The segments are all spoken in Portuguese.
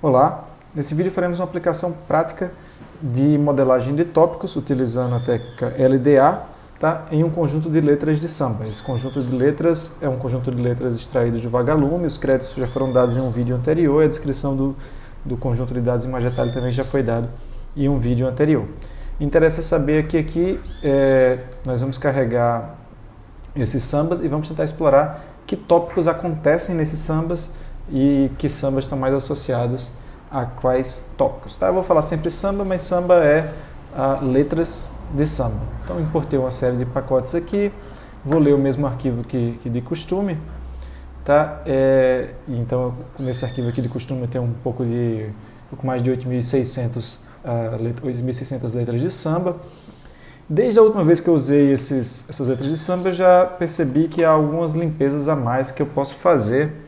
Olá, nesse vídeo faremos uma aplicação prática de modelagem de tópicos utilizando a técnica LDA, tá? Em um conjunto de letras de samba. Esse conjunto de letras é um conjunto de letras extraído de Vagalume, os créditos já foram dados em um vídeo anterior, a descrição do conjunto de dados em mais detalhe também já foi dado em um vídeo anterior. Interessa saber que aqui nós vamos carregar esses sambas e vamos tentar explorar que tópicos acontecem nesses sambas e que sambas estão mais associados a quais tópicos. Tá? Eu vou falar sempre samba, mas samba é letras de samba. Então importei uma série de pacotes aqui, vou ler o mesmo arquivo que de costume. Tá? Então nesse arquivo aqui de costume eu tenho um pouco mais de 8.600 letras de samba. Desde a última vez que eu usei essas letras de samba, eu já percebi que há algumas limpezas a mais que eu posso fazer.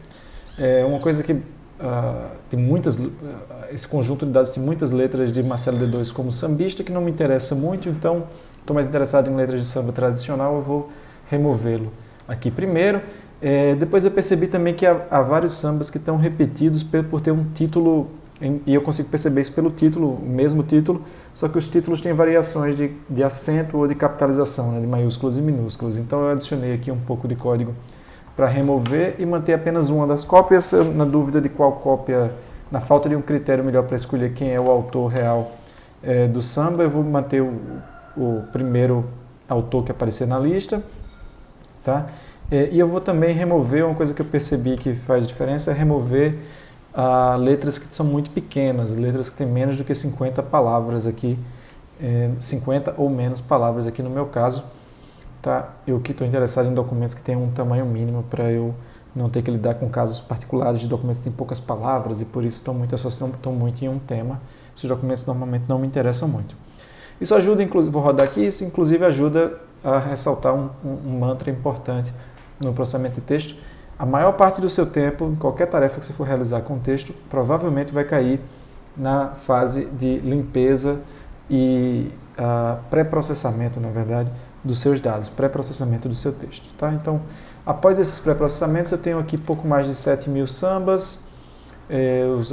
Uma coisa que tem esse conjunto de dados tem muitas letras de Marcelo D2 como sambista, que não me interessa muito, então estou mais interessado em letras de samba tradicional, eu vou removê-lo aqui primeiro. Depois eu percebi também que há vários sambas que estão repetidos por ter um título, e eu consigo perceber isso pelo título, o mesmo título, só que os títulos têm variações de acento ou de capitalização, né, de maiúsculos e minúsculos. Então eu adicionei aqui um pouco de código para remover e manter apenas uma das cópias. Na dúvida de qual cópia, na falta de um critério melhor para escolher quem é o autor real do samba, eu vou manter o primeiro autor que aparecer na lista. Tá? E eu vou também remover, uma coisa que eu percebi que faz diferença, é remover letras que são muito pequenas, letras que têm menos do que 50 palavras aqui, 50 ou menos palavras aqui no meu caso. Tá? Eu que estou interessado em documentos que tenham um tamanho mínimo para eu não ter que lidar com casos particulares de documentos que têm poucas palavras e por isso estão muito em um tema. Esses documentos normalmente não me interessam muito. Isso ajuda, vou rodar aqui, isso inclusive ajuda a ressaltar um mantra importante no processamento de texto. A maior parte do seu tempo, em qualquer tarefa que você for realizar com texto, provavelmente vai cair na fase de limpeza e pré-processamento, na verdade, dos seus dados, pré-processamento do seu texto. Tá? Então, após esses pré-processamentos, eu tenho aqui pouco mais de 7.000 sambas.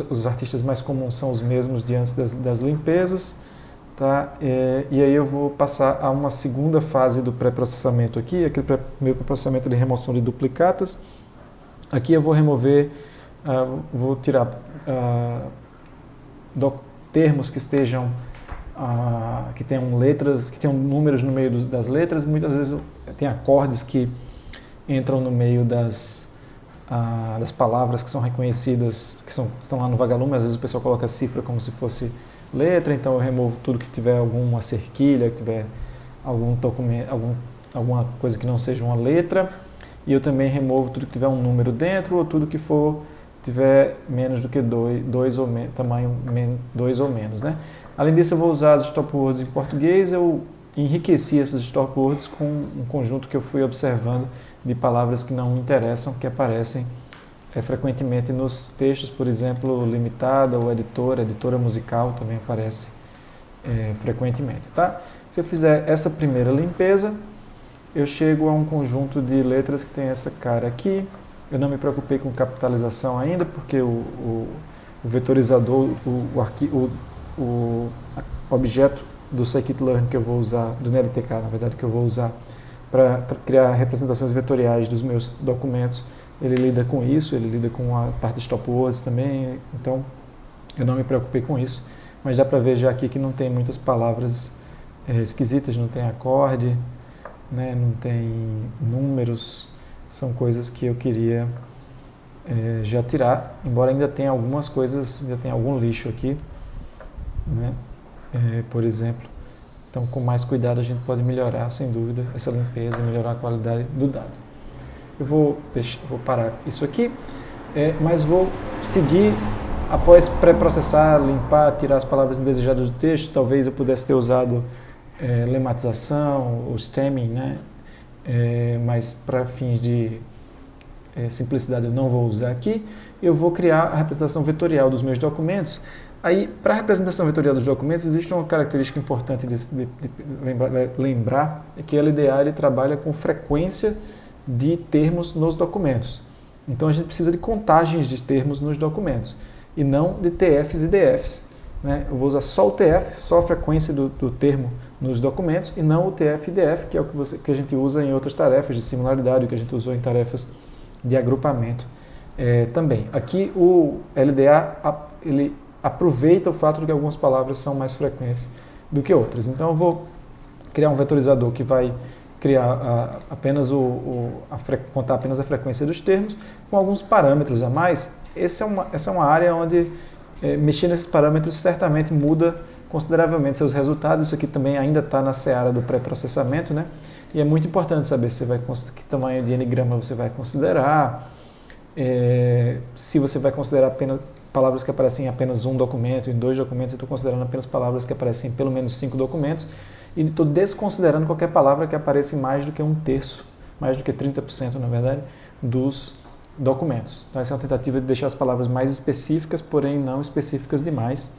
Os artistas mais comuns são os mesmos de antes das limpezas. Tá? E aí eu vou passar a uma segunda fase do pré-processamento aqui, aquele meu pré-processamento de remoção de duplicatas. Aqui eu vou remover, vou tirar termos que estejam que tenham letras, que tenham números no meio das letras. Muitas vezes tem acordes que entram no meio das palavras que são reconhecidas, que estão lá no Vagalume. Às vezes o pessoal coloca cifra como se fosse letra, então eu removo tudo que tiver alguma cerquilha, que tiver algum documento, alguma coisa que não seja uma letra. E eu também removo tudo que tiver um número dentro ou tudo que tiver menos do que 2 ou menos, tamanho 2 ou menos, né? Além disso, eu vou usar as stop words em português. Eu enriqueci essas stop words com um conjunto que eu fui observando de palavras que não me interessam, que aparecem frequentemente nos textos, por exemplo, limitada ou editora musical também aparece frequentemente. Tá? Se eu fizer essa primeira limpeza, eu chego a um conjunto de letras que tem essa cara aqui. Eu não me preocupei com capitalização ainda, porque o vetorizador, o objeto do scikit-learn que eu vou usar, do NLTK, na verdade, que eu vou usar para criar representações vetoriais dos meus documentos, ele lida com isso, ele lida com a parte de stop words também, então eu não me preocupei com isso, mas dá para ver já aqui que não tem muitas palavras esquisitas, não tem acorde, né, não tem números, são coisas que eu queria já tirar, embora ainda tenha algumas coisas, ainda tenha algum lixo aqui, né? Por exemplo. Então, com mais cuidado, a gente pode melhorar, sem dúvida, essa limpeza, melhorar a qualidade do dado. Eu vou parar isso aqui, mas vou seguir, após pré-processar, limpar, tirar as palavras indesejadas do texto. Talvez eu pudesse ter usado lematização ou stemming, né? Mas para fins de simplicidade eu não vou usar aqui. Eu vou criar a representação vetorial dos meus documentos. Aí, para a representação vetorial dos documentos, existe uma característica importante de lembrar, é que a LDA ele trabalha com frequência de termos nos documentos. Então, a gente precisa de contagens de termos nos documentos. e não de TFs e DFs. Né? Eu vou usar só o TF, só a frequência do termo nos documentos, e não o TF e DF, que é o que a gente usa em outras tarefas de similaridade, o que a gente usou em tarefas de agrupamento também. Aqui o LDA ele aproveita o fato de que algumas palavras são mais frequentes do que outras. Então eu vou criar um vetorizador que vai criar apenas contar apenas a frequência dos termos, com alguns parâmetros a mais. Essa é uma área onde mexer nesses parâmetros certamente muda consideravelmente seus resultados. Isso aqui também ainda está na seara do pré-processamento, né? E é muito importante saber que tamanho de n-grama você vai considerar, se você vai considerar apenas palavras que aparecem em apenas um documento, em 2 documentos. Eu estou considerando apenas palavras que aparecem em pelo menos 5 documentos, e estou desconsiderando qualquer palavra que apareça em mais do que 1/3, mais do que 30%, na verdade, dos documentos. Então essa é uma tentativa de deixar as palavras mais específicas, porém não específicas demais.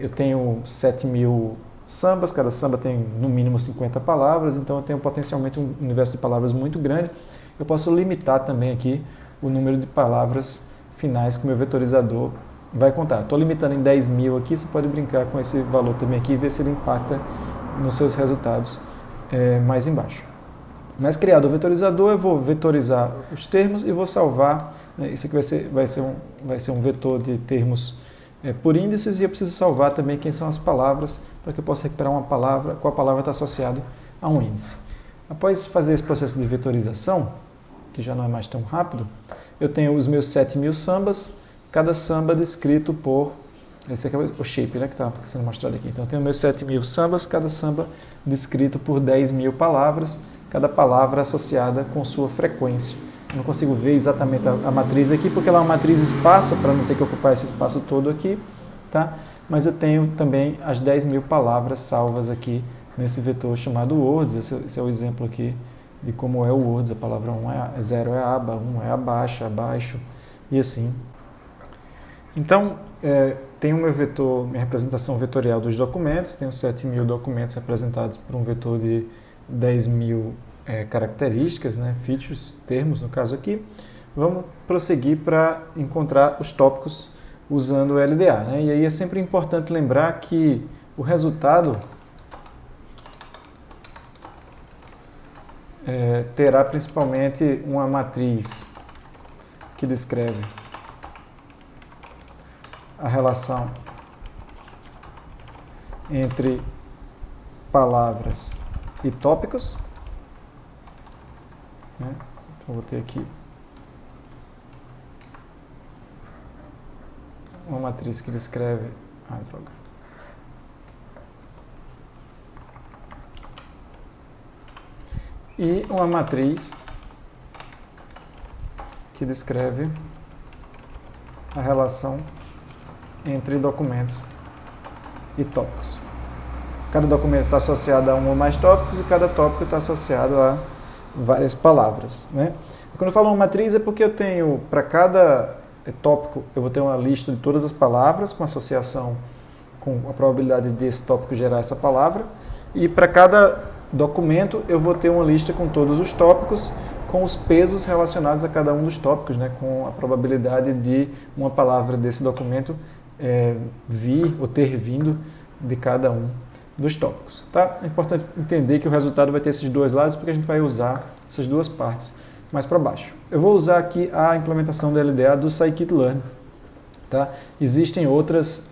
Eu tenho 7.000 sambas, cada samba tem no mínimo 50 palavras, então eu tenho potencialmente um universo de palavras muito grande. Eu posso limitar também aqui o número de palavras finais que o meu vetorizador vai contar. Estou limitando em 10.000 aqui, você pode brincar com esse valor também aqui e ver se ele impacta nos seus resultados mais embaixo. Mas criado o vetorizador, eu vou vetorizar os termos e vou salvar. Isso aqui vai ser um vetor de termos por índices, e eu preciso salvar também quem são as palavras, para que eu possa recuperar uma palavra, qual a palavra está associada a um índice. Após fazer esse processo de vetorização, que já não é mais tão rápido, eu tenho os meus 7.000 sambas, cada samba descrito por... Esse aqui é o shape, né, que está sendo mostrado aqui. Então eu tenho meus 7.000 sambas, cada samba descrito por 10.000 palavras, cada palavra associada com sua frequência. Eu não consigo ver exatamente a matriz aqui, porque ela é uma matriz esparsa, para não ter que ocupar esse espaço todo aqui, tá? Mas eu tenho também as 10.000 palavras salvas aqui nesse vetor chamado words. Esse é o exemplo aqui de como é o words. A palavra 0 é aba, 1 é abaixo, e assim. Então, tenho meu vetor, minha representação vetorial dos documentos, tenho 7.000 documentos representados por um vetor de 10.000 características, né, features, termos no caso aqui. Vamos prosseguir para encontrar os tópicos usando o LDA. Né? E aí é sempre importante lembrar que o resultado terá principalmente uma matriz que descreve a relação entre palavras e tópicos. Né? Então vou ter aqui uma matriz que descreve... E uma matriz que descreve a relação entre documentos e tópicos. Cada documento está associado a um ou mais tópicos, e cada tópico está associado a várias palavras. Né? Quando eu falo uma matriz é porque eu tenho, para cada tópico, eu vou ter uma lista de todas as palavras com associação com a probabilidade desse tópico gerar essa palavra, e para cada documento eu vou ter uma lista com todos os tópicos, com os pesos relacionados a cada um dos tópicos, né? Com a probabilidade de uma palavra desse documento vir ou ter vindo de cada um dos tópicos. Tá? É importante entender que o resultado vai ter esses dois lados, porque a gente vai usar essas duas partes mais para baixo. Eu vou usar aqui a implementação da LDA do scikit-learn. Tá? Existem outras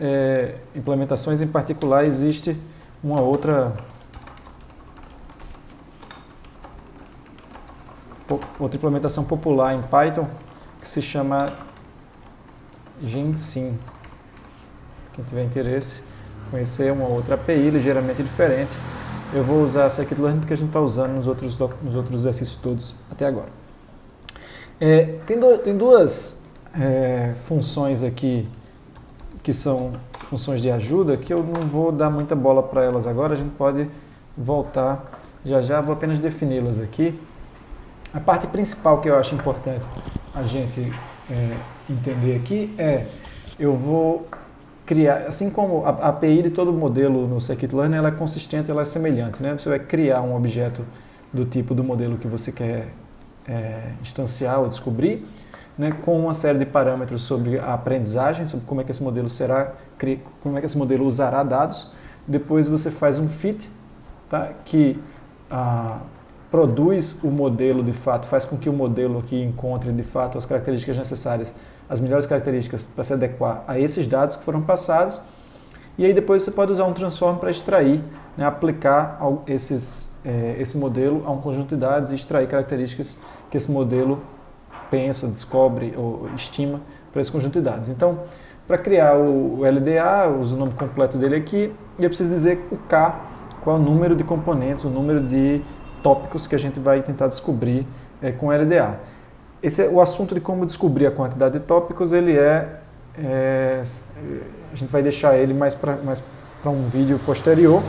implementações, em particular existe uma outra implementação popular em Python que se chama Gensim. Quem tiver interesse em conhecer uma outra API ligeiramente diferente, eu vou usar a scikit-learn porque a gente está usando nos outros exercícios todos até agora. Tem duas funções aqui que são funções de ajuda, que eu não vou dar muita bola para elas agora, a gente pode voltar já, vou apenas defini-las aqui. A parte principal que eu acho importante a gente entender aqui eu vou criar, assim como a API de todo modelo no scikit-learn, ela é consistente, ela é semelhante, né? Você vai criar um objeto do tipo do modelo que você quer instanciar ou descobrir, né, com uma série de parâmetros sobre a aprendizagem, sobre como é que esse modelo como é que esse modelo usará dados. Depois você faz um fit, tá, que produz o modelo de fato, faz com que o modelo aqui encontre de fato as características necessárias, as melhores características para se adequar a esses dados que foram passados. E aí depois você pode usar um transform para extrair, né, aplicar esse modelo a um conjunto de dados e extrair características que esse modelo pensa, descobre ou estima para esse conjunto de dados. Então, para criar o LDA, eu uso o nome completo dele aqui, e eu preciso dizer o K, qual é o número de componentes, o número de tópicos que a gente vai tentar descobrir com o LDA. O assunto de como descobrir a quantidade de tópicos, ele a gente vai deixar ele mais para um vídeo posterior.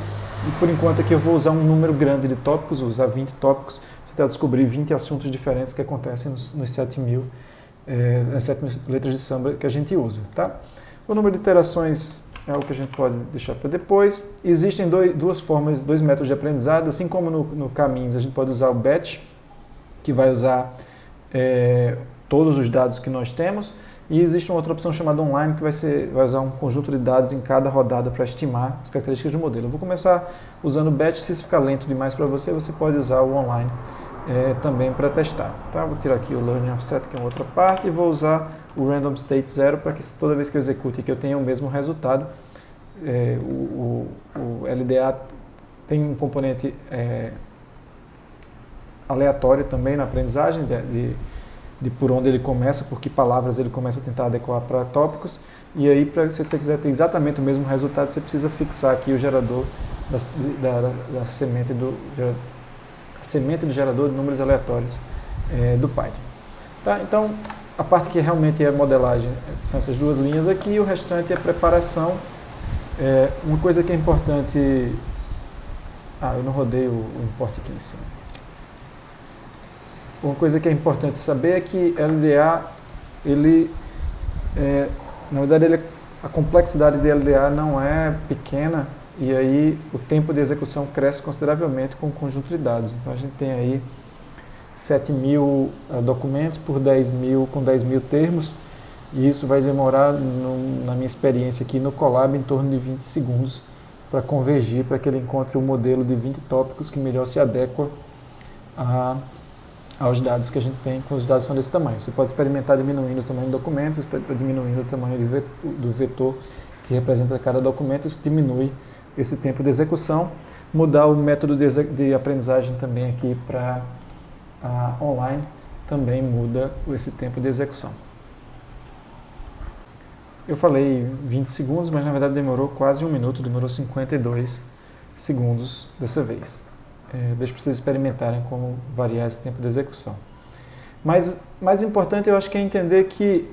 E por enquanto aqui eu vou usar um número grande de tópicos, vou usar 20 tópicos, tentar descobrir 20 assuntos diferentes que acontecem nas 7.000 letras de samba que a gente usa. Tá? O número de iterações é o que a gente pode deixar para depois. Existem duas formas, dois métodos de aprendizado, assim como no Caminhos a gente pode usar o batch, que vai usar todos os dados que nós temos, e existe uma outra opção chamada online, que vai usar um conjunto de dados em cada rodada para estimar as características do modelo. Eu vou começar usando o batch, se isso ficar lento demais para você, você pode usar o online também para testar. Tá? Vou tirar aqui o Learning Offset, que é uma outra parte, e vou usar o Random State 0 para que toda vez que eu execute aqui eu tenha o mesmo resultado. O LDA tem um componente aleatório também na aprendizagem, de por onde ele começa, por que palavras ele começa a tentar adequar para tópicos, e aí, se você quiser ter exatamente o mesmo resultado, você precisa fixar aqui o gerador da semente do gerador de números aleatórios do Python. Tá? Então, a parte que realmente é modelagem são essas duas linhas aqui, e o restante é preparação. Uma coisa que é importante... eu não rodei o import aqui em cima. Uma coisa que é importante saber é que LDA, na verdade, a complexidade de LDA não é pequena, e aí o tempo de execução cresce consideravelmente com o conjunto de dados. Então a gente tem aí 7.000 documentos por 10.000 termos, e isso vai demorar, na minha experiência aqui no Colab, em torno de 20 segundos para convergir, para que ele encontre um modelo de 20 tópicos que melhor se adequa aos dados que a gente tem, com os dados são desse tamanho. Você pode experimentar diminuindo o tamanho do documento, diminuindo o tamanho do vetor que representa cada documento, isso diminui esse tempo de execução. Mudar o método de aprendizagem também aqui para online também muda esse tempo de execução. Eu falei 20 segundos, mas na verdade demorou quase 1 minuto, demorou 52 segundos dessa vez. Deixo para vocês experimentarem como variar esse tempo de execução. Mas mais importante eu acho que é entender que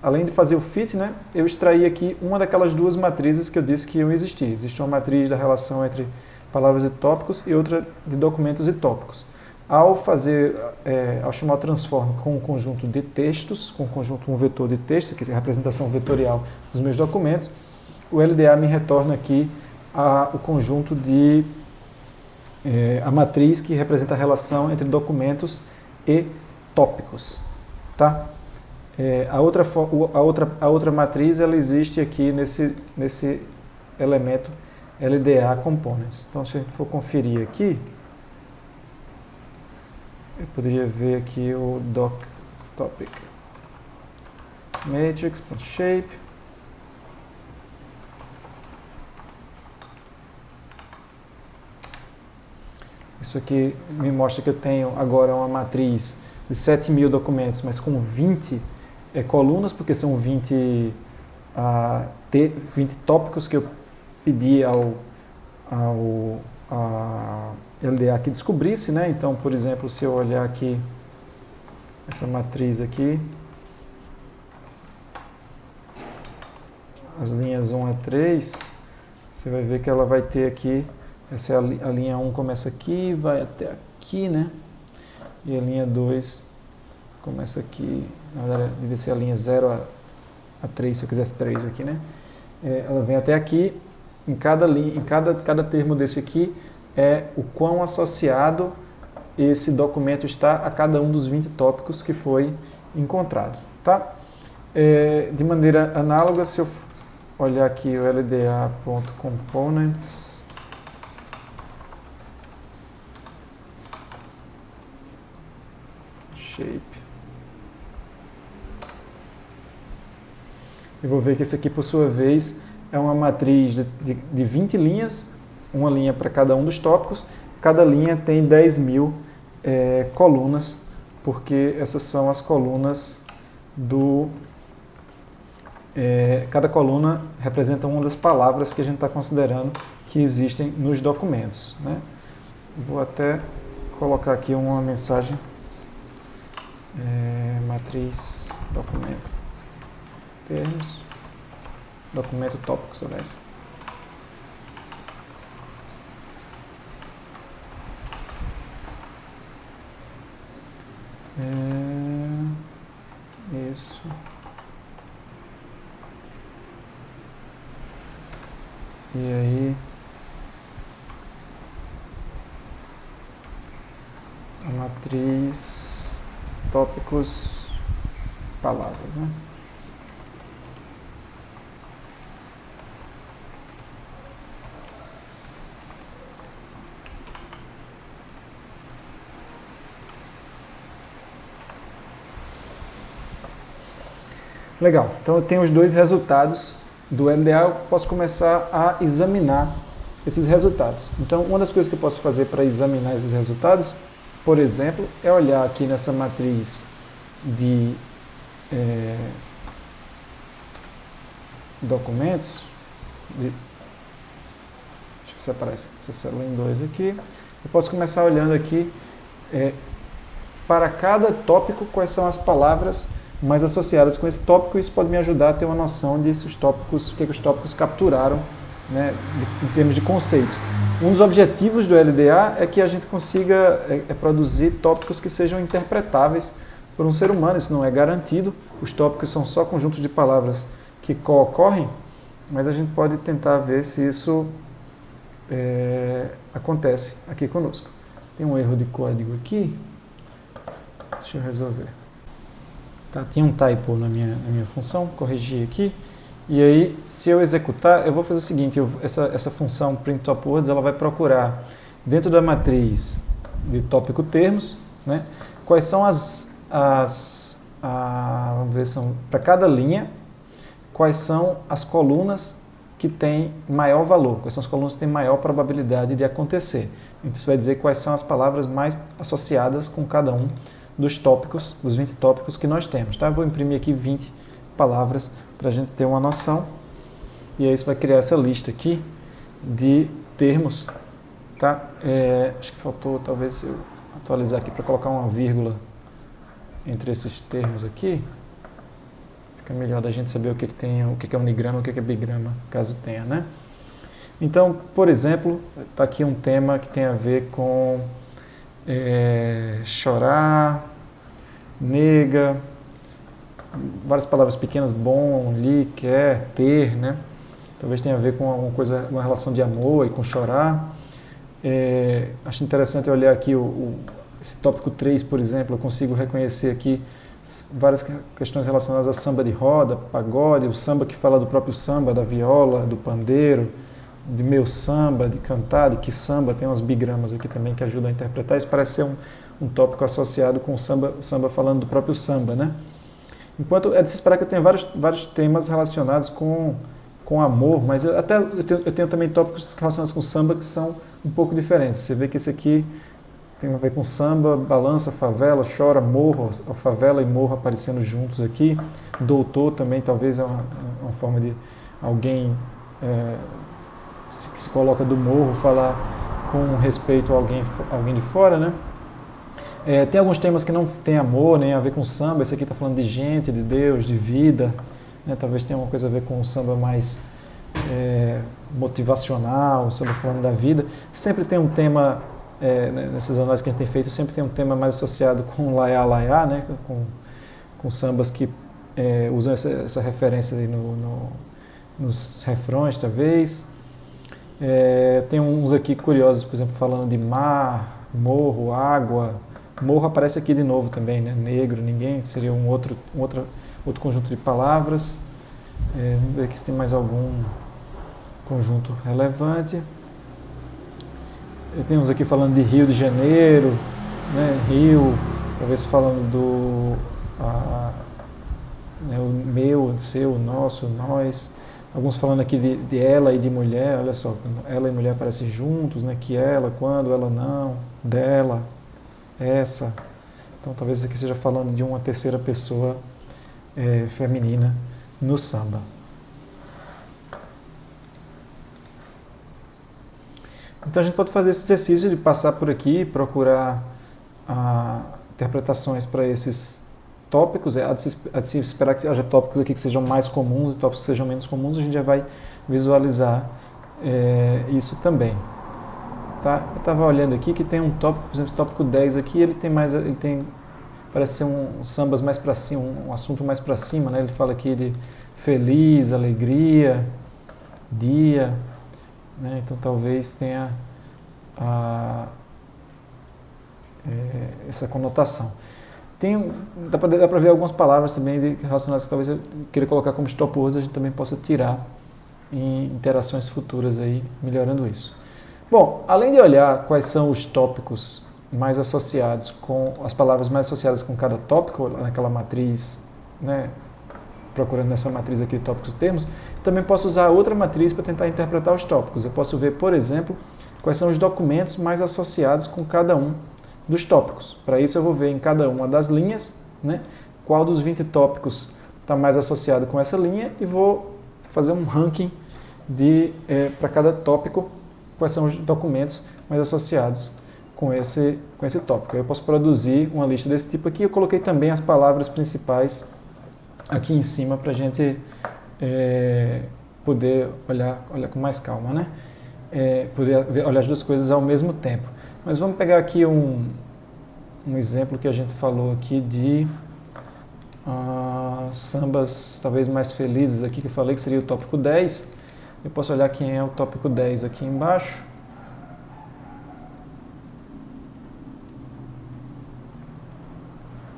além de fazer o fit, né, eu extraí aqui uma daquelas duas matrizes que eu disse que iam existir. Existe uma matriz da relação entre palavras e tópicos e outra de documentos e tópicos. Ao chamar o transform com um conjunto de textos, com um vetor de texto, que é a representação vetorial dos meus documentos, o LDA me retorna aqui o conjunto a matriz que representa a relação entre documentos e tópicos. Tá? A outra matriz ela existe aqui nesse elemento LDA Components. Então, se a gente for conferir aqui, eu poderia ver aqui o doc topic matrix.shape. Isso aqui me mostra que eu tenho agora uma matriz de 7.000 documentos, mas com 20 colunas, porque são 20 tópicos que eu pedi ao LDA que descobrisse, né? Então, por exemplo, se eu olhar aqui essa matriz aqui, as linhas 1 a 3, você vai ver que ela vai ter aqui, essa é a linha 1 começa aqui, vai até aqui, né? E a linha 2 começa aqui, na verdade deve ser a linha 0 a 3, se eu quisesse 3 aqui, né? Ela vem até aqui, em cada termo desse aqui é o quão associado esse documento está a cada um dos 20 tópicos que foi encontrado. Tá? De maneira análoga, se eu olhar aqui o lda.components, shape, eu vou ver que esse aqui, por sua vez, é uma matriz de 20 linhas, uma linha para cada um dos tópicos. Cada linha tem 10.000 colunas, porque essas são as colunas cada coluna representa uma das palavras que a gente está considerando que existem nos documentos, né? Vou até colocar aqui uma mensagem, matriz, documento, termos, documento tópicos, aliás. Isso. E aí, a matriz, tópicos, palavras, né? Legal, então eu tenho os dois resultados do LDA, eu posso começar a examinar esses resultados. Então, uma das coisas que eu posso fazer para examinar esses resultados, por exemplo, é olhar aqui nessa matriz de documentos, deixa eu separar essa célula em dois aqui, eu posso começar olhando aqui para cada tópico quais são as palavras mais associadas com esse tópico. Isso pode me ajudar a ter uma noção desses tópicos, o que os tópicos capturaram, né, em termos de conceitos. Um dos objetivos do LDA é que a gente consiga produzir tópicos que sejam interpretáveis por um ser humano. Isso não é garantido, os tópicos são só conjuntos de palavras que co-ocorrem, mas a gente pode tentar ver se isso acontece aqui conosco. Tem um erro de código aqui, deixa eu resolver. Tá, tinha um typo na minha função, corrigi aqui. E aí, se eu executar, eu vou fazer o seguinte, essa função print_top_words, ela vai procurar dentro da matriz de tópico termos, né, quais são vamos ver, são para cada linha, quais são as colunas que têm maior valor, quais são as colunas que têm maior probabilidade de acontecer. Então, isso vai dizer quais são as palavras mais associadas com cada um dos tópicos, dos 20 tópicos que nós temos. Tá? Eu vou imprimir aqui 20 palavras para a gente ter uma noção. E aí isso vai criar essa lista aqui de termos. Tá? Acho que faltou talvez eu atualizar aqui para colocar uma vírgula entre esses termos aqui. Fica melhor da gente saber o que tem, o que é unigrama, o que é bigrama, caso tenha, né? Então, por exemplo, está aqui um tema que tem a ver com chorar, nega, várias palavras pequenas, bom, li, quer, ter, né? Talvez tenha a ver com alguma coisa, uma relação de amor e com chorar. Acho interessante olhar aqui esse tópico 3, por exemplo, eu consigo reconhecer aqui várias questões relacionadas a samba de roda, pagode, o samba que fala do próprio samba, da viola, do pandeiro, de meu samba, de cantar, de que samba, tem umas bigramas aqui também que ajudam a interpretar. Isso parece ser um tópico associado com o samba falando do próprio samba, né? Enquanto é de se esperar que eu tenha vários temas relacionados com amor, mas eu tenho também tópicos relacionados com samba que são um pouco diferentes. Você vê que esse aqui tem a ver com samba, balança, favela, chora, morro, a favela e morro aparecendo juntos aqui. Doutor também, talvez é uma forma de alguém que se coloca do morro falar com respeito a alguém de fora, né? Tem alguns temas que não tem amor, nem a ver com samba. Esse aqui está falando de gente, de Deus, de vida, né? Talvez tenha alguma coisa a ver com o samba mais motivacional, o samba falando da vida. Sempre tem um tema, nessas análises que a gente tem feito, sempre tem um tema mais associado com laiá, laiá, né? Com sambas que usam essa referência aí nos refrões, talvez. Tem uns aqui curiosos, por exemplo, falando de mar, morro, água. Morro aparece aqui de novo também, né? Negro, ninguém, seria um outro outro conjunto de palavras. Vamos ver aqui se tem mais algum conjunto relevante. Temos aqui falando de Rio de Janeiro, né? Rio, talvez falando do o meu, o seu, o nosso, o nós. Alguns falando aqui de ela e de mulher, olha só, ela e mulher aparecem juntos, né? Que ela, quando, ela não, dela, essa. Então talvez aqui esteja falando de uma terceira pessoa feminina no samba. Então a gente pode fazer esse exercício de passar por aqui, procurar interpretações para esses tópicos. Há de se esperar que haja tópicos aqui que sejam mais comuns e tópicos que sejam menos comuns. A gente já vai visualizar isso também. Tá? Eu estava olhando aqui que tem um tópico, por exemplo, esse tópico 10 aqui, ele tem parece ser sambas mais para cima, um assunto mais para cima, né? Ele fala aqui de feliz, alegria, dia, né? Então talvez tenha essa conotação. Dá para ver algumas palavras também relacionadas que talvez eu queira colocar como stop words, a gente também possa tirar em interações futuras aí, melhorando isso. Bom, além de olhar quais são os tópicos mais associados com as palavras mais associadas com cada tópico, naquela matriz, né, procurando nessa matriz aqui tópicos e termos, também posso usar outra matriz para tentar interpretar os tópicos. Eu posso ver, por exemplo, quais são os documentos mais associados com cada um dos tópicos. Para isso eu vou ver em cada uma das linhas, né, qual dos 20 tópicos está mais associado com essa linha e vou fazer um ranking para cada tópico, quais são os documentos mais associados com esse tópico. Eu posso produzir uma lista desse tipo aqui. Eu coloquei também as palavras principais aqui em cima para a gente poder olhar com mais calma, né? Poder olhar as duas coisas ao mesmo tempo. Mas vamos pegar aqui um exemplo que a gente falou aqui de sambas talvez mais felizes aqui, que eu falei que seria o tópico 10. Eu posso olhar quem é o tópico 10 aqui embaixo.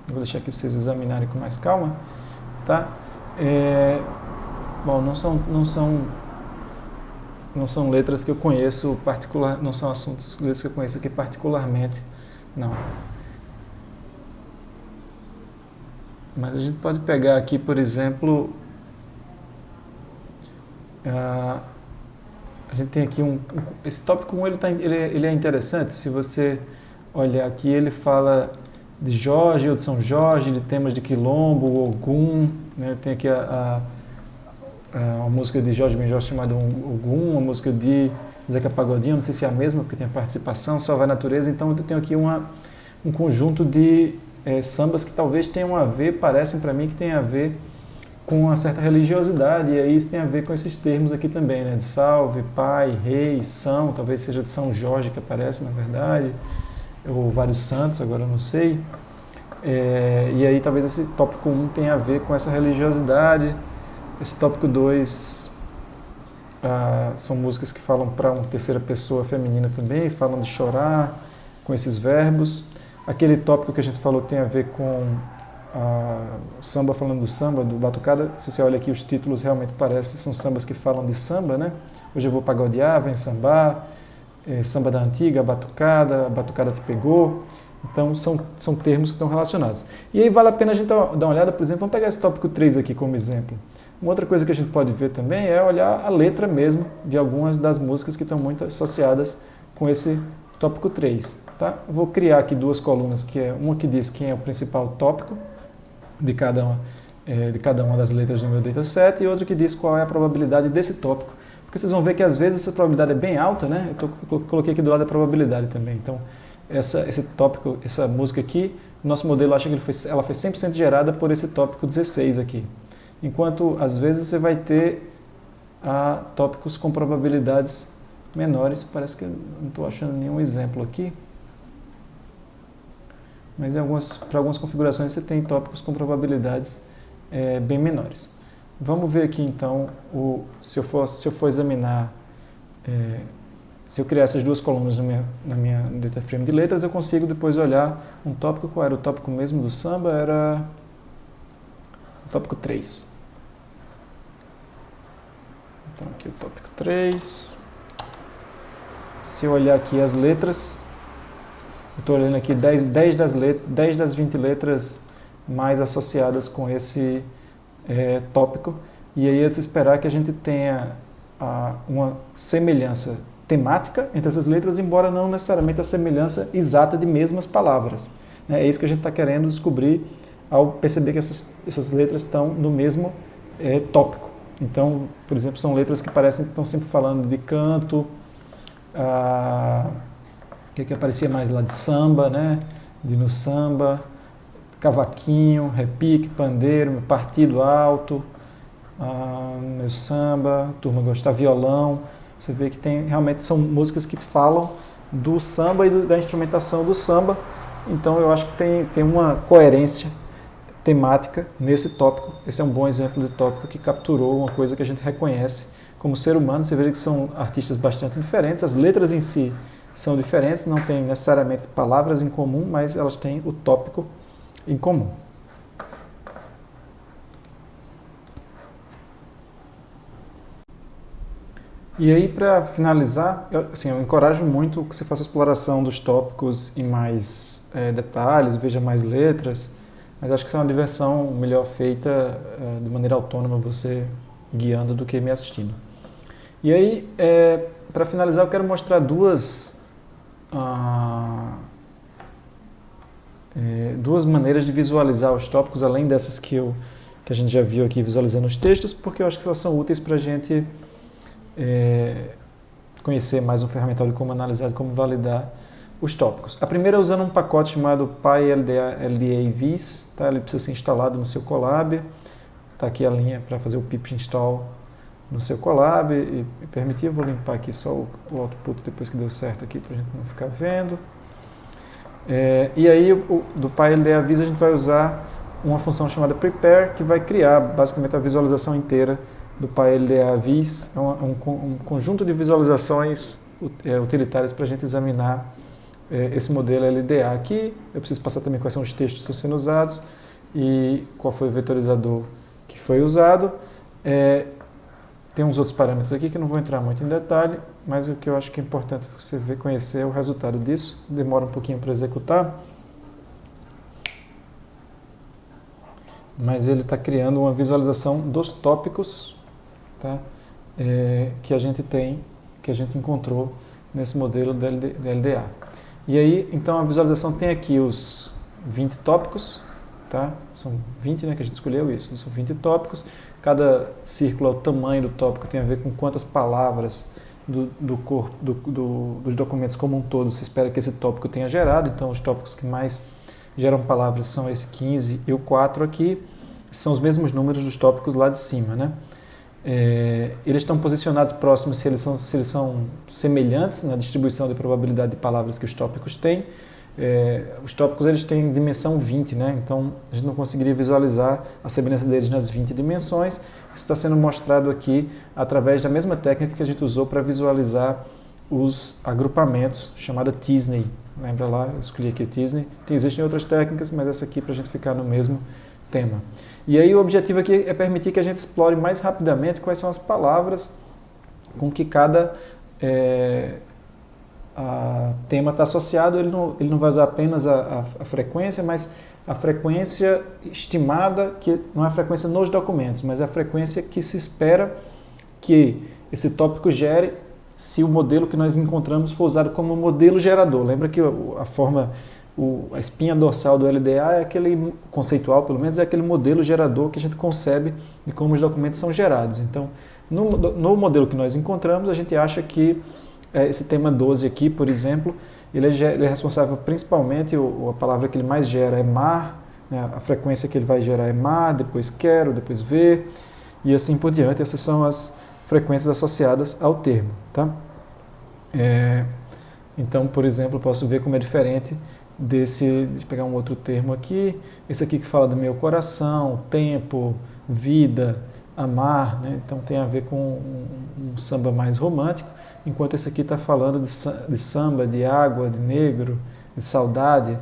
Vou deixar aqui para vocês examinarem com mais calma, tá? Bom, não são letras que eu conheço não são letras que eu conheço aqui particularmente, não. Mas a gente pode pegar aqui, por exemplo, a gente tem aqui esse tópico 1, ele é interessante. Se você olhar aqui, ele fala de Jorge ou de São Jorge, de temas de Quilombo, Ogum, né? Tem aqui uma música de Jorge Benjor chamada Ogum, uma música de Zeca Pagodinho, não sei se é a mesma, porque tem a participação, Salve a Natureza. Então eu tenho aqui um conjunto de sambas que talvez tenham a ver, parecem para mim que tem a ver com uma certa religiosidade, e aí isso tem a ver com esses termos aqui também, né? De salve, pai, rei, são, talvez seja de São Jorge que aparece, na verdade, ou vários santos, agora eu não sei. E aí talvez esse tópico 1 tenha a ver com essa religiosidade. Esse tópico 2 são músicas que falam para uma terceira pessoa feminina também, falam de chorar, com esses verbos. Aquele tópico que a gente falou tem a ver com o samba, falando do samba, do batucada. Se você olha aqui, os títulos realmente parecem, são sambas que falam de samba, né? Hoje eu vou pagodear, vem sambar, samba da antiga, a batucada te pegou. Então são termos que estão relacionados. E aí vale a pena a gente dar uma olhada, por exemplo, vamos pegar esse tópico 3 aqui como exemplo. Uma outra coisa que a gente pode ver também é olhar a letra mesmo de algumas das músicas que estão muito associadas com esse tópico 3. Tá? Eu vou criar aqui duas colunas, que é uma que diz quem é o principal tópico de cada uma das letras do meu dataset e outra que diz qual é a probabilidade desse tópico. Porque vocês vão ver que às vezes essa probabilidade é bem alta, né? Eu coloquei aqui do lado a probabilidade também. Então, esse tópico, essa música aqui, o nosso modelo acha que ela foi 100% gerada por esse tópico 16 aqui. Enquanto, às vezes, você vai ter tópicos com probabilidades menores. Parece que eu não estou achando nenhum exemplo aqui. Mas para algumas configurações você tem tópicos com probabilidades bem menores. Vamos ver aqui então, se eu for examinar, se eu criar essas duas colunas na minha data frame de letras, eu consigo depois olhar um tópico. Qual era o tópico mesmo do samba? Era o tópico 3. Então aqui o tópico 3. Se eu olhar aqui as letras, eu estou olhando aqui 10 das 20 letras mais associadas com esse tópico. E aí é de se esperar que a gente tenha uma semelhança temática entre essas letras, embora não necessariamente a semelhança exata de mesmas palavras. É isso que a gente está querendo descobrir ao perceber que essas letras estão no mesmo tópico. Então, por exemplo, são letras que parecem que estão sempre falando de canto, o que aparecia mais lá de samba, né? De no samba, cavaquinho, repique, pandeiro, partido alto, meu samba, turma gostar, violão. Você vê que realmente são músicas que falam do samba e da instrumentação do samba. Então eu acho que tem uma coerência temática nesse tópico. Esse é um bom exemplo de tópico que capturou uma coisa que a gente reconhece como ser humano. Você veja que são artistas bastante diferentes, as letras em si são diferentes, não têm necessariamente palavras em comum, mas elas têm o tópico em comum. E aí, para finalizar, eu encorajo muito que você faça a exploração dos tópicos em mais detalhes, veja mais letras, mas acho que isso é uma diversão melhor feita de maneira autônoma, você guiando do que me assistindo. E aí, para finalizar, eu quero mostrar duas maneiras de visualizar os tópicos, além dessas que a gente já viu aqui visualizando os textos, porque eu acho que elas são úteis para a gente conhecer mais um ferramental de como analisar e como validar os tópicos. A primeira é usando um pacote chamado PyLDA-Vis, tá? Ele precisa ser instalado no seu Colab. Está aqui a linha para fazer o pip install no seu Colab e permitir. Eu vou limpar aqui só o output depois que deu certo aqui para a gente não ficar vendo. E aí do PyLDA-Vis a gente vai usar uma função chamada prepare, que vai criar basicamente a visualização inteira do PyLDA-Vis. É um conjunto de visualizações utilitárias para a gente examinar esse modelo LDA aqui. Eu preciso passar também quais são os textos que estão sendo usados e qual foi o vetorizador que foi usado. Tem uns outros parâmetros aqui que eu não vou entrar muito em detalhe, mas o que eu acho que é importante você conhecer é o resultado disso. Demora um pouquinho para executar, mas ele está criando uma visualização dos tópicos, tá? Que a gente encontrou nesse modelo do LDA. E aí, então, a visualização tem aqui os 20 tópicos, tá? São 20, né, que a gente escolheu isso, são 20 tópicos. Cada círculo é o tamanho do tópico, tem a ver com quantas palavras dos documentos como um todo se espera que esse tópico tenha gerado. Então, os tópicos que mais geram palavras são esse 15 e o 4 aqui, são os mesmos números dos tópicos lá de cima, né? Eles estão posicionados próximos se eles são semelhantes na distribuição de probabilidade de palavras que os tópicos têm. Os tópicos eles têm dimensão 20, né? Então a gente não conseguiria visualizar a semelhança deles nas 20 dimensões. Isso está sendo mostrado aqui através da mesma técnica que a gente usou para visualizar os agrupamentos, chamada T-SNE. Lembra lá? Eu escolhi aqui o T-SNE. Existem outras técnicas, mas essa aqui para a gente ficar no mesmo tema. E aí o objetivo aqui é permitir que a gente explore mais rapidamente quais são as palavras com que cada tema está associado. Ele não vai usar apenas a frequência, mas a frequência estimada, que não é a frequência nos documentos, mas é a frequência que se espera que esse tópico gere se o modelo que nós encontramos for usado como modelo gerador. Lembra que a espinha dorsal do LDA é aquele conceitual, pelo menos, é aquele modelo gerador que a gente concebe de como os documentos são gerados. Então, no modelo que nós encontramos, a gente acha que esse tema 12 aqui, por exemplo, ele é responsável principalmente, a palavra que ele mais gera é mar, né? A frequência que ele vai gerar é mar, depois quero, depois ver, e assim por diante. Essas são as frequências associadas ao termo, tá? Então, por exemplo, eu posso ver como é diferente deixa eu pegar um outro termo aqui, esse aqui que fala do meu coração, tempo, vida, amar, né? Então tem a ver com um samba mais romântico, enquanto esse aqui está falando de samba, de água, de negro, de saudade.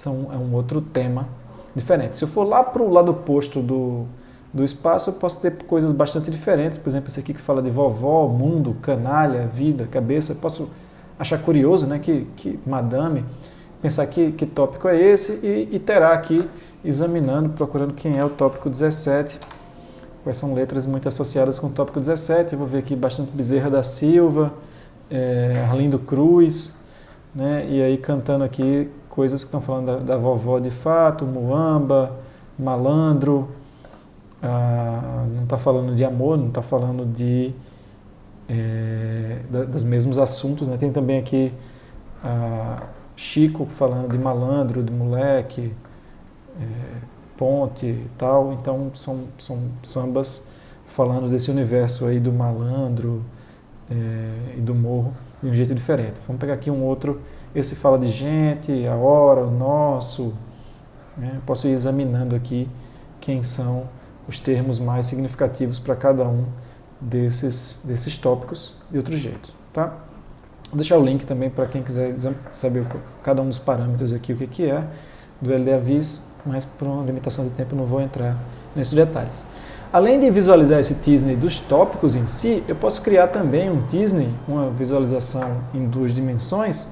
É um outro tema diferente. Se eu for lá para o lado oposto do espaço, eu posso ter coisas bastante diferentes. Por exemplo, esse aqui que fala de vovó, mundo, canalha, vida, cabeça. Eu posso achar curioso, né, que madame, pensar que tópico é esse e iterar aqui, examinando, procurando quem é o tópico 17. Quais são letras muito associadas com o tópico 17. Eu vou ver aqui bastante Bezerra da Silva, Arlindo Cruz, né, e aí cantando aqui coisas que estão falando da vovó de fato, Muamba, malandro, não está falando de amor, não está falando dos mesmos assuntos, né? Tem também aqui Chico falando de malandro, de moleque, ponte e tal, então são sambas falando desse universo aí do malandro e do morro de um jeito diferente. Vamos pegar aqui um outro, esse fala de gente, a hora, o nosso, né? Posso ir examinando aqui quem são os termos mais significativos para cada um desses tópicos de outro jeito, tá? Vou deixar o link também para quem quiser saber cada um dos parâmetros aqui, o que é do LDAVIS, mas por uma limitação de tempo não vou entrar nesses detalhes. Além de visualizar esse Tisney dos tópicos em si, eu posso criar também um Tisney, uma visualização em 2 dimensões,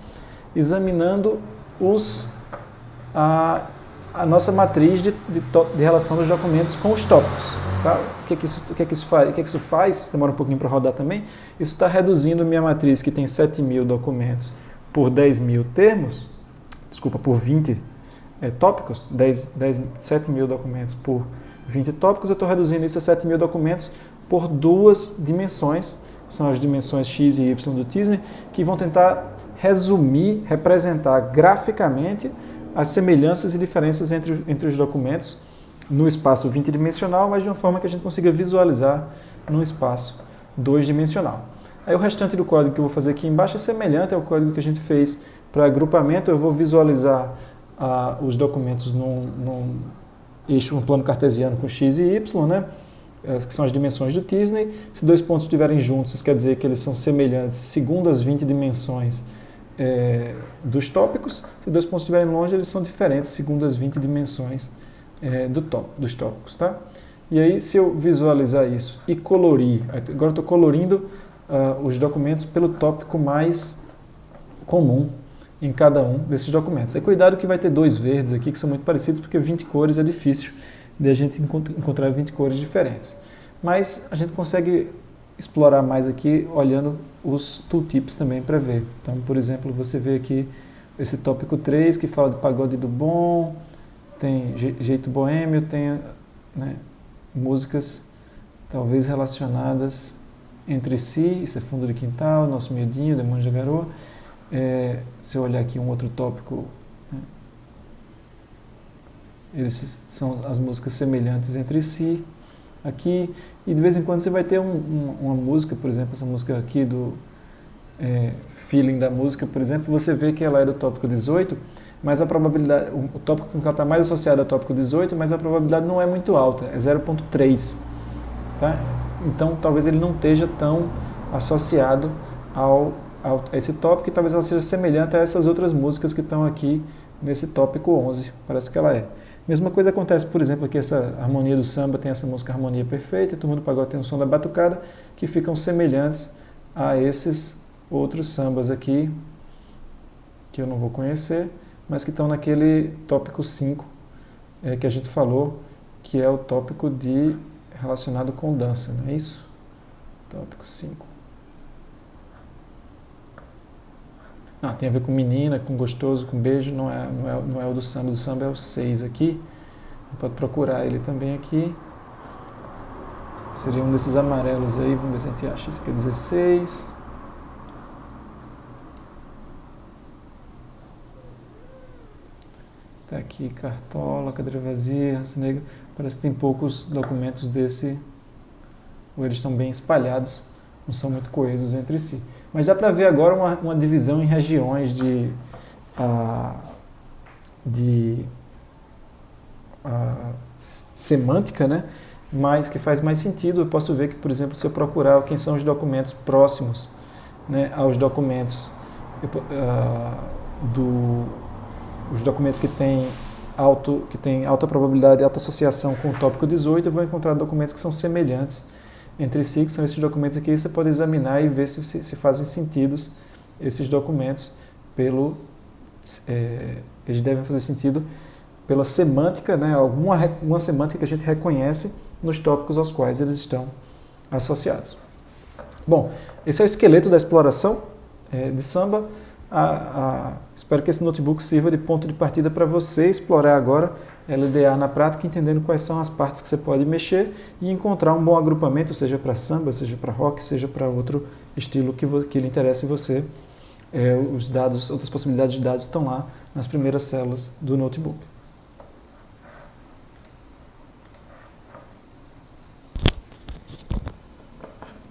examinando a nossa matriz de relação dos documentos com os tópicos. Tá? O que isso faz? Isso demora um pouquinho para rodar também. Isso está reduzindo minha matriz, que tem 7.000 documentos por 10.000 termos, desculpa, por 20 tópicos, 7.000 documentos por 20 tópicos, eu estou reduzindo isso a 7.000 documentos por 2 dimensões, são as dimensões x e y do Tisney, que vão tentar resumir, representar graficamente as semelhanças e diferenças entre os documentos no espaço 20-dimensional, mas de uma forma que a gente consiga visualizar no espaço 2-dimensional. Aí o restante do código que eu vou fazer aqui embaixo é semelhante ao código que a gente fez para agrupamento. Eu vou visualizar os documentos num eixo, um plano cartesiano com x e y, né? Que são as dimensões do Tisney. Se 2 pontos estiverem juntos, isso quer dizer que eles são semelhantes segundo as 20 dimensões dos tópicos. Se 2 pontos estiverem longe, eles são diferentes segundo as 20 dimensões dos tópicos, tá? E aí, se eu visualizar isso e colorir, agora eu estou colorindo os documentos pelo tópico mais comum em cada um desses documentos. Aí cuidado que vai ter 2 verdes aqui que são muito parecidos, porque 20 cores é difícil de a gente encontrar 20 cores diferentes. Mas a gente consegue explorar mais aqui olhando os tooltips também para ver. Então, por exemplo, você vê aqui esse tópico 3 que fala do pagode do bom, tem jeito boêmio, tem, né, músicas talvez relacionadas entre si, isso é fundo de quintal, nosso miudinho, demônio da garoa. Se eu olhar aqui um outro tópico, né, eles são as músicas semelhantes entre si aqui, e de vez em quando você vai ter uma música, por exemplo, essa música aqui do feeling da música, por exemplo, você vê que ela é do tópico 18, mas a probabilidade, o tópico que ela está mais associado ao tópico 18, mas a probabilidade não é muito alta, é 0,3, tá? Então talvez ele não esteja tão associado a esse tópico, e talvez ela seja semelhante a essas outras músicas que estão aqui nesse tópico 11, parece que ela é. Mesma coisa acontece, por exemplo, aqui essa harmonia do samba tem essa música Harmonia Perfeita, a Turma do Pagode tem o Som da Batucada, que ficam semelhantes a esses outros sambas aqui, que eu não vou conhecer, mas que estão naquele tópico 5 que a gente falou, que é o tópico relacionado com dança, não é isso? Tópico 5. Tem a ver com menina, com gostoso, com beijo, não é o do samba é o 6 aqui. Pode procurar ele também aqui. Seria um desses amarelos aí, vamos ver se a gente acha. Esse aqui é 16. Tá aqui, Cartola, Cadeira Vazia, Raça Negra. Parece que tem poucos documentos desse, ou eles estão bem espalhados, não são muito coesos entre si. Mas dá para ver agora uma divisão em regiões de semântica, né? Mas que faz mais sentido. Eu posso ver que, por exemplo, se eu procurar quem são os documentos próximos, né, aos documentos os documentos que têm que tem alta probabilidade de alta associação com o tópico 18, eu vou encontrar documentos que são semelhantes entre si, que são esses documentos aqui. Você pode examinar e ver se fazem sentido esses documentos eles devem fazer sentido pela semântica, né, alguma semântica que a gente reconhece nos tópicos aos quais eles estão associados. Bom, esse é o esqueleto da exploração de Samba. Espero que esse notebook sirva de ponto de partida para você explorar agora LDA na prática, entendendo quais são as partes que você pode mexer e encontrar um bom agrupamento, seja para samba, seja para rock, seja para outro estilo que lhe interesse você. Os dados, outras possibilidades de dados estão lá nas primeiras células do notebook.